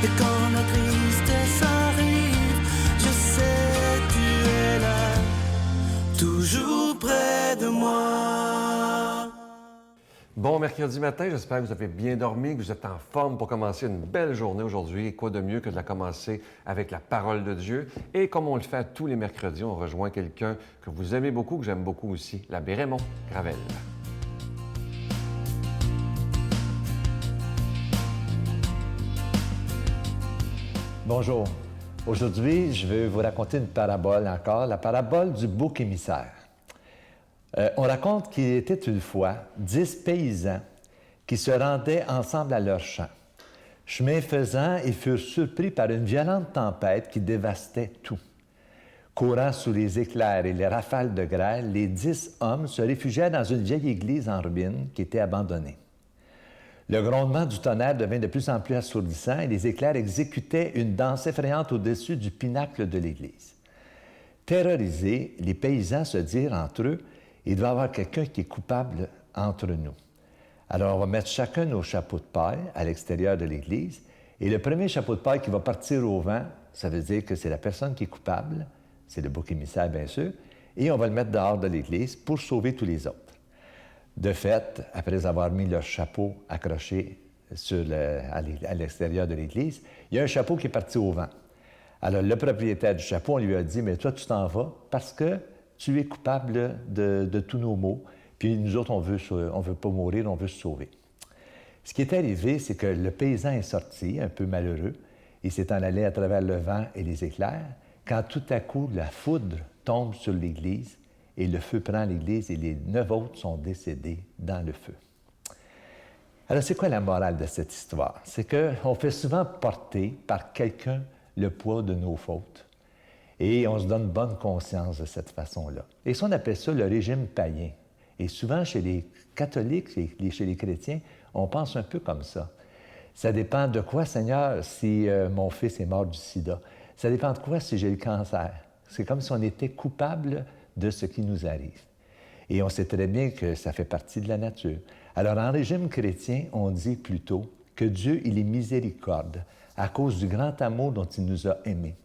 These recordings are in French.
Et quand la tristesse arrive, je sais tu es là, toujours près de moi. Bon mercredi matin, j'espère que vous avez bien dormi, que vous êtes en forme pour commencer une belle journée aujourd'hui. Et quoi de mieux que de la commencer avec la parole de Dieu. Et comme on le fait tous les mercredis, on rejoint quelqu'un que vous aimez beaucoup, que j'aime beaucoup aussi, l'abbé Raymond Gravel. Bonjour. Aujourd'hui, je vais vous raconter une parabole encore, la parabole du bouc émissaire. On raconte qu'il était une fois 10 paysans qui se rendaient ensemble à leur champ. Chemin faisant, ils furent surpris par une violente tempête qui dévastait tout. Courant sous les éclairs et les rafales de grêle, les 10 hommes se réfugièrent dans une vieille église en ruine qui était abandonnée. Le grondement du tonnerre devint de plus en plus assourdissant et les éclairs exécutaient une danse effrayante au-dessus du pinacle de l'église. Terrorisés, les paysans se dirent entre eux, « Il doit y avoir quelqu'un qui est coupable entre nous. » Alors, on va mettre chacun nos chapeaux de paille à l'extérieur de l'église et le premier chapeau de paille qui va partir au vent, ça veut dire que c'est la personne qui est coupable, c'est le bouc émissaire bien sûr, et on va le mettre dehors de l'église pour sauver tous les autres. De fait, après avoir mis leur chapeau accroché à l'extérieur de l'église, il y a un chapeau qui est parti au vent. Alors, le propriétaire du chapeau, on lui a dit « Mais toi, tu t'en vas parce que tu es coupable de tous nos maux, puis nous autres, on veut pas mourir, on veut se sauver. » Ce qui est arrivé, c'est que le paysan est sorti, un peu malheureux, il s'est en allé à travers le vent et les éclairs, quand tout à coup, la foudre tombe sur l'église, et le feu prend l'église et les 9 autres sont décédés dans le feu. Alors, c'est quoi la morale de cette histoire? C'est qu'on fait souvent porter par quelqu'un le poids de nos fautes et on se donne bonne conscience de cette façon-là. Et ça, on appelle ça le régime païen. Et souvent, chez les catholiques, chez les chrétiens, on pense un peu comme ça. Ça dépend de quoi, Seigneur, si mon fils est mort du sida? Ça dépend de quoi si j'ai le cancer? C'est comme si on était coupable de ce qui nous arrive. Et on sait très bien que ça fait partie de la nature. Alors, en régime chrétien, on dit plutôt que Dieu, il est miséricorde à cause du grand amour dont il nous a aimés.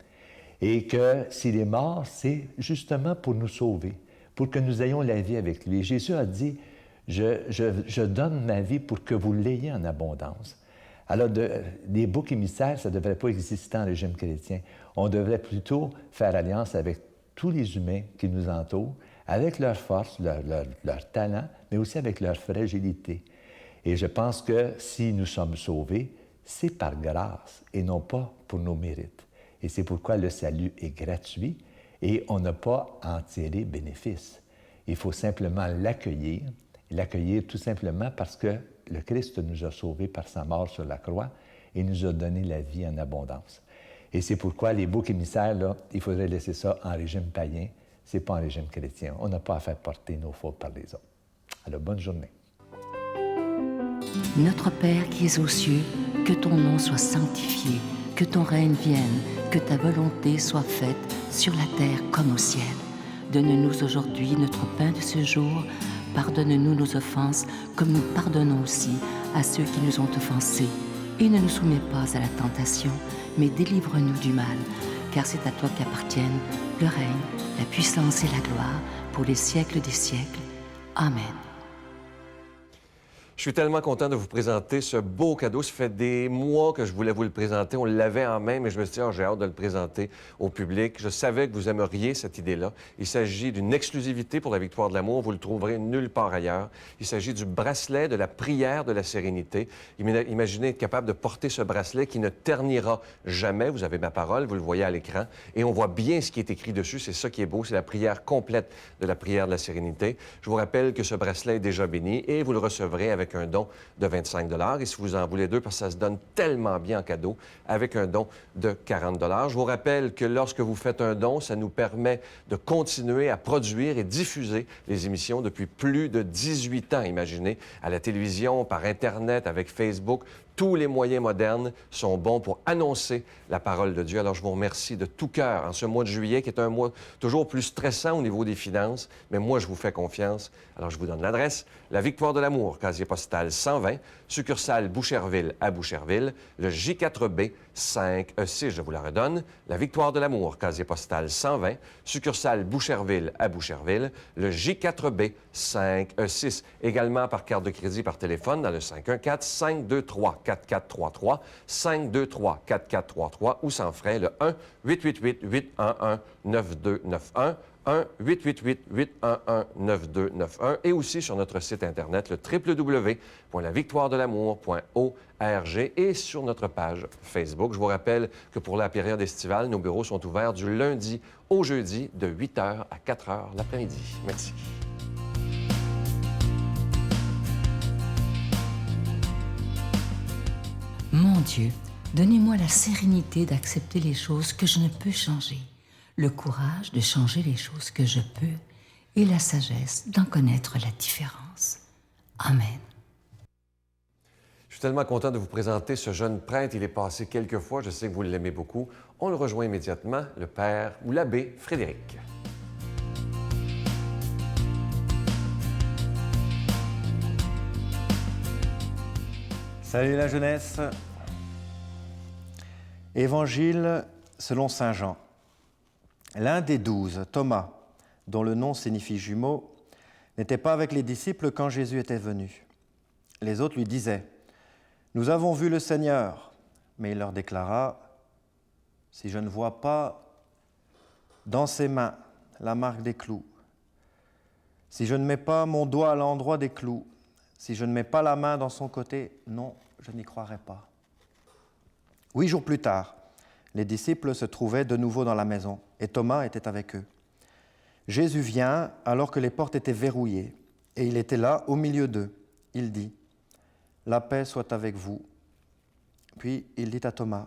Et que s'il est mort, c'est justement pour nous sauver, pour que nous ayons la vie avec lui. Et Jésus a dit, je donne ma vie pour que vous l'ayez en abondance. Alors, les boucs émissaires, ça ne devrait pas exister en régime chrétien. On devrait plutôt faire alliance avec tous les humains qui nous entourent, avec leur force, leur talent, mais aussi avec leur fragilité. Et je pense que si nous sommes sauvés, c'est par grâce et non pas pour nos mérites. Et c'est pourquoi le salut est gratuit et on n'a pas à en tirer bénéfice. Il faut simplement l'accueillir tout simplement parce que le Christ nous a sauvés par sa mort sur la croix et nous a donné la vie en abondance. Et c'est pourquoi les boucs émissaires, là, il faudrait laisser ça en régime païen, c'est pas en régime chrétien. On n'a pas à faire porter nos fautes par les autres. Alors, bonne journée. Notre Père qui es aux cieux, que ton nom soit sanctifié, que ton règne vienne, que ta volonté soit faite sur la terre comme au ciel. Donne-nous aujourd'hui notre pain de ce jour. Pardonne-nous nos offenses, comme nous pardonnons aussi à ceux qui nous ont offensés. Et ne nous soumets pas à la tentation, mais délivre-nous du mal, car c'est à toi qu'appartiennent le règne, la puissance et la gloire, pour les siècles des siècles. Amen. Je suis tellement content de vous présenter ce beau cadeau. Ça fait des mois que je voulais vous le présenter. On l'avait en main, mais je me suis dit, j'ai hâte de le présenter au public. Je savais que vous aimeriez cette idée-là. Il s'agit d'une exclusivité pour la victoire de l'amour. Vous le trouverez nulle part ailleurs. Il s'agit du bracelet de la prière de la sérénité. Imaginez être capable de porter ce bracelet qui ne ternira jamais. Vous avez ma parole, vous le voyez à l'écran. Et on voit bien ce qui est écrit dessus. C'est ça qui est beau. C'est la prière complète de la prière de la sérénité. Je vous rappelle que ce bracelet est déjà béni et vous le recevrez avec un don de 25 $. Et si vous en voulez deux, parce que ça se donne tellement bien en cadeau, avec un don de 40 $. Je vous rappelle que lorsque vous faites un don, ça nous permet de continuer à produire et diffuser les émissions depuis plus de 18 ans, imaginez, à la télévision, par Internet, avec Facebook. Tous les moyens modernes sont bons pour annoncer la parole de Dieu. Alors, je vous remercie de tout cœur en ce mois de juillet, qui est un mois toujours plus stressant au niveau des finances, mais moi, je vous fais confiance. Alors, je vous donne l'adresse. La Victoire de l'Amour, casier postal 120, succursale Boucherville à Boucherville, le J4B 5E6, je vous la redonne. La Victoire de l'Amour, casier postal 120, succursale Boucherville à Boucherville, le J4B 5E6. Également par carte de crédit par téléphone dans le 514-523-4433, 523-4433 ou sans frais le 1-888-811-9291, 1-888-811-9291 et aussi sur notre site Internet, le www.lavictoiredelamour.org et sur notre page Facebook. Je vous rappelle que pour la période estivale, nos bureaux sont ouverts du lundi au jeudi de 8h à 4h l'après-midi. Merci. Mon Dieu, donnez-moi la sérénité d'accepter les choses que je ne peux changer, le courage de changer les choses que je peux et la sagesse d'en connaître la différence. Amen. Je suis tellement content de vous présenter ce jeune prêtre. Il est passé quelques fois, je sais que vous l'aimez beaucoup. On le rejoint immédiatement, le père ou l'abbé Frédéric. Salut la jeunesse. Évangile selon saint Jean. L'un des 12, Thomas, dont le nom signifie jumeau, n'était pas avec les disciples quand Jésus était venu. Les autres lui disaient « Nous avons vu le Seigneur ». Mais il leur déclara « Si je ne vois pas dans ses mains la marque des clous, si je ne mets pas mon doigt à l'endroit des clous, si je ne mets pas la main dans son côté, non, je n'y croirai pas. » 8 jours plus tard, les disciples se trouvaient de nouveau dans la maison et Thomas était avec eux. Jésus vient alors que les portes étaient verrouillées et il était là au milieu d'eux. Il dit « La paix soit avec vous. » Puis il dit à Thomas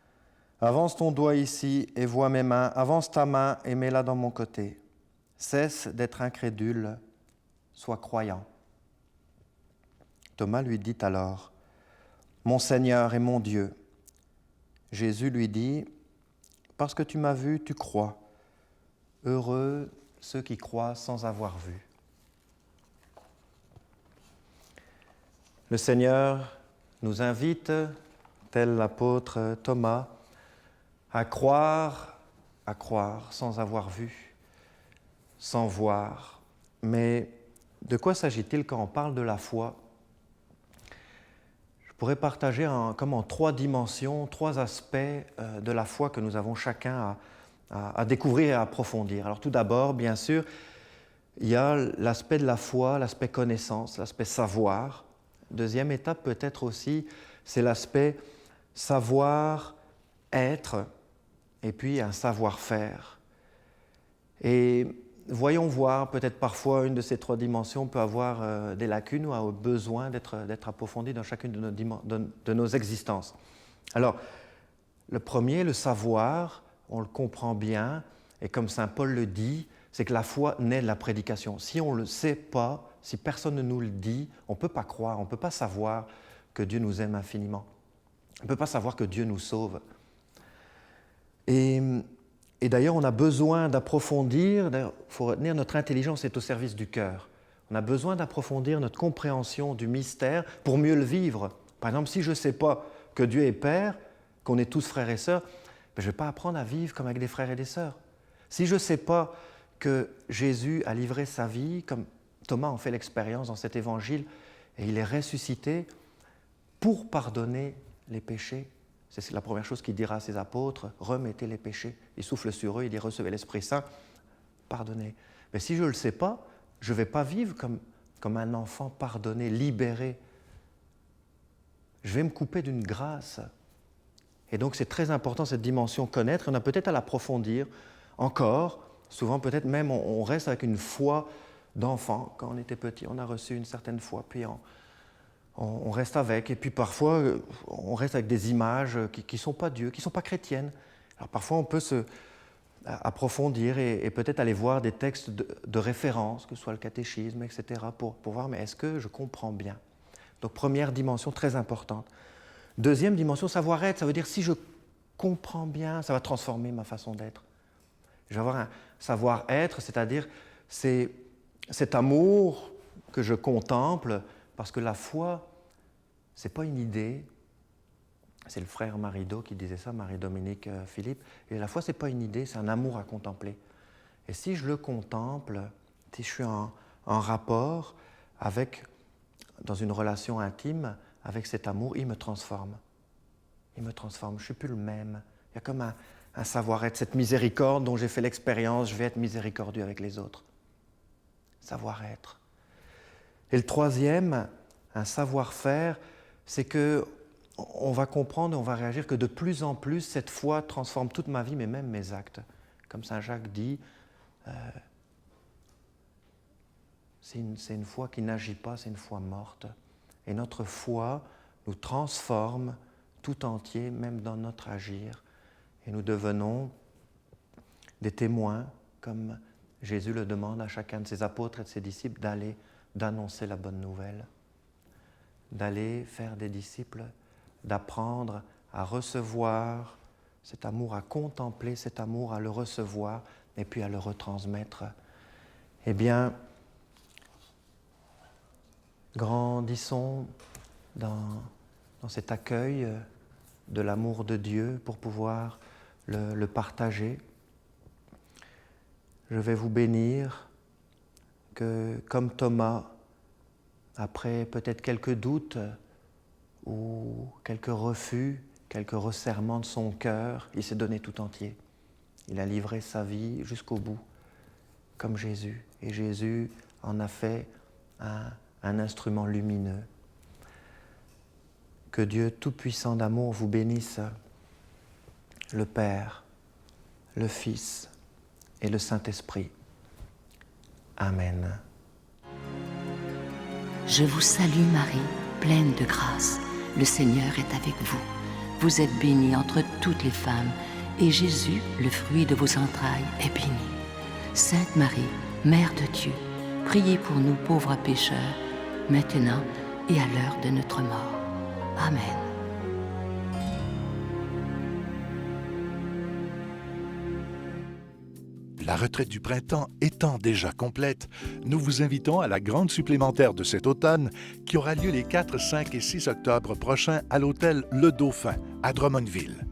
« Avance ton doigt ici et vois mes mains, avance ta main et mets-la dans mon côté. Cesse d'être incrédule, sois croyant. » Thomas lui dit alors « Mon Seigneur et mon Dieu. » Jésus lui dit « Parce que tu m'as vu, tu crois. Heureux ceux qui croient sans avoir vu. » Le Seigneur nous invite, tel l'apôtre Thomas, à croire sans avoir vu, sans voir. Mais de quoi s'agit-il quand on parle de la foi ? Je pourrais partager comme en 3 dimensions, 3 aspects de la foi que nous avons chacun à découvrir et à approfondir. Alors tout d'abord, bien sûr, il y a l'aspect de la foi, l'aspect connaissance, l'aspect savoir. Deuxième étape peut-être aussi, c'est l'aspect savoir-être et puis un savoir-faire. Et voyons voir, peut-être parfois une de ces 3 dimensions peut avoir des lacunes ou a besoin d'être approfondie dans chacune de nos existences. Alors, le premier, le savoir, on le comprend bien, et comme saint Paul le dit, c'est que la foi naît de la prédication. Si on ne le sait pas, si personne ne nous le dit, on ne peut pas croire, on ne peut pas savoir que Dieu nous aime infiniment. On ne peut pas savoir que Dieu nous sauve. Et d'ailleurs, on a besoin d'approfondir, il faut retenir, notre intelligence est au service du cœur. On a besoin d'approfondir notre compréhension du mystère pour mieux le vivre. Par exemple, si je ne sais pas que Dieu est Père, qu'on est tous frères et sœurs, je ne vais pas apprendre à vivre comme avec des frères et des sœurs. Si je ne sais pas que Jésus a livré sa vie, comme Thomas en fait l'expérience dans cet évangile, et il est ressuscité pour pardonner les péchés. C'est la première chose qu'il dira à ses apôtres, « Remettez les péchés ». Il souffle sur eux, il dit « Recevez l'Esprit Saint, pardonnez ». Mais si je ne le sais pas, je ne vais pas vivre comme un enfant pardonné, libéré. Je vais me couper d'une grâce. Et donc c'est très important cette dimension connaître, on a peut-être à l'approfondir encore. Souvent peut-être même on reste avec une foi d'enfant. Quand on était petit, on a reçu une certaine foi, puis on reste avec. Et puis parfois, on reste avec des images qui ne sont pas Dieu, qui ne sont pas chrétiennes. Alors parfois, on peut se approfondir et peut-être aller voir des textes de référence, que ce soit le catéchisme, etc., pour voir, mais est-ce que je comprends bien ? Donc première dimension très importante. Deuxième dimension, savoir-être, ça veut dire si je comprends bien, ça va transformer ma façon d'être. Je vais avoir un savoir-être, c'est-à-dire c'est cet amour que je contemple, parce que la foi, ce n'est pas une idée. C'est le frère Marido qui disait ça, Marie-Dominique Philippe. Et la foi, ce n'est pas une idée, c'est un amour à contempler. Et si je le contemple, si je suis en rapport avec, dans une relation intime, avec cet amour, il me transforme. Il me transforme, je ne suis plus le même. Il y a comme un savoir-être, cette miséricorde dont j'ai fait l'expérience, je vais être miséricordieux avec les autres. Savoir-être. Et le troisième, un savoir-faire, c'est que on va comprendre, on va réagir que de plus en plus, cette foi transforme toute ma vie, mais même mes actes. Comme saint Jacques dit, c'est une foi qui n'agit pas, c'est une foi morte. Et notre foi nous transforme tout entier, même dans notre agir. Et nous devenons des témoins, comme Jésus le demande à chacun de ses apôtres et de ses disciples, d'annoncer la bonne nouvelle, d'aller faire des disciples, d'apprendre à recevoir cet amour, à contempler cet amour, à le recevoir et puis à le retransmettre. Eh bien, grandissons dans cet accueil de l'amour de Dieu pour pouvoir le partager. Je vais vous bénir que, comme Thomas, après peut-être quelques doutes ou quelques refus, quelques resserrements de son cœur, il s'est donné tout entier. Il a livré sa vie jusqu'au bout, comme Jésus. Et Jésus en a fait un instrument lumineux. Que Dieu Tout-Puissant d'amour vous bénisse, le Père, le Fils et le Saint-Esprit. Amen. Je vous salue Marie, pleine de grâce. Le Seigneur est avec vous. Vous êtes bénie entre toutes les femmes, et Jésus, le fruit de vos entrailles, est béni. Sainte Marie, Mère de Dieu, priez pour nous pauvres pécheurs, maintenant et à l'heure de notre mort. Amen. La retraite du printemps étant déjà complète, nous vous invitons à la grande supplémentaire de cet automne qui aura lieu les 4, 5 et 6 octobre prochains à l'hôtel Le Dauphin à Drummondville.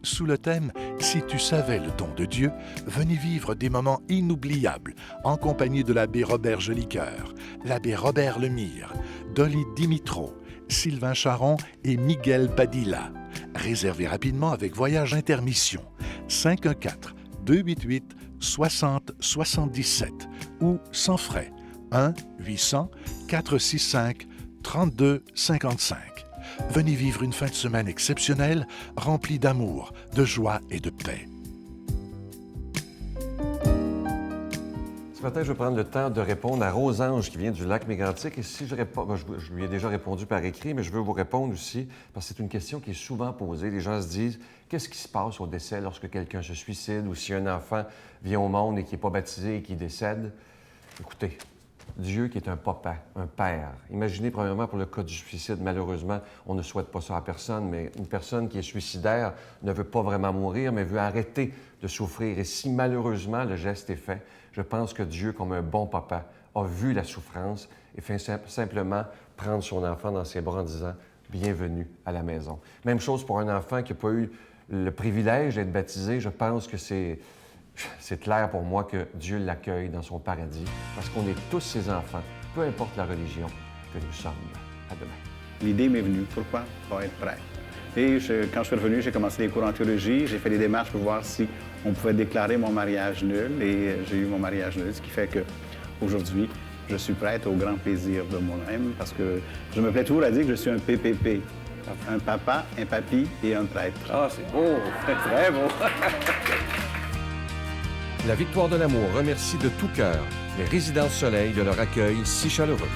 Sous le thème « Si tu savais le don de Dieu », venez vivre des moments inoubliables en compagnie de l'abbé Robert Jolicoeur, l'abbé Robert Lemire, Dolly Dimitro, Sylvain Charon et Miguel Padilla. Réservez rapidement avec Voyage Intermission 514-288-6077 ou sans frais 1-800-465-3255. Venez vivre une fin de semaine exceptionnelle, remplie d'amour, de joie et de paix. Ce matin, je vais prendre le temps de répondre à Rosange qui vient du lac Mégantic. Et si je réponds, je lui ai déjà répondu par écrit, mais je veux vous répondre aussi parce que c'est une question qui est souvent posée. Les gens se disent, qu'est-ce qui se passe au décès lorsque quelqu'un se suicide ou si un enfant vient au monde et qui n'est pas baptisé et qui décède? Écoutez, Dieu qui est un papa, un père. Imaginez premièrement pour le cas du suicide, malheureusement, on ne souhaite pas ça à personne, mais une personne qui est suicidaire ne veut pas vraiment mourir, mais veut arrêter de souffrir. Et si malheureusement le geste est fait, je pense que Dieu, comme un bon papa, a vu la souffrance et fait simplement prendre son enfant dans ses bras en disant « Bienvenue à la maison ». Même chose pour un enfant qui n'a pas eu le privilège d'être baptisé. Je pense que c'est clair pour moi que Dieu l'accueille dans son paradis parce qu'on est tous ses enfants, peu importe la religion que nous sommes. À demain. L'idée m'est venue. Pourquoi pas être prêtre? Et quand je suis revenu, j'ai commencé les cours en théologie. J'ai fait des démarches pour voir si on pouvait déclarer mon mariage nul. Et j'ai eu mon mariage nul, ce qui fait qu'aujourd'hui, je suis prêtre au grand plaisir de moi-même parce que je me plais toujours à dire que je suis un PPP. Un papa, un papy et un prêtre. Ah, c'est beau! Très beau! La Victoire de l'amour remercie de tout cœur les Résidences Soleil de leur accueil si chaleureux.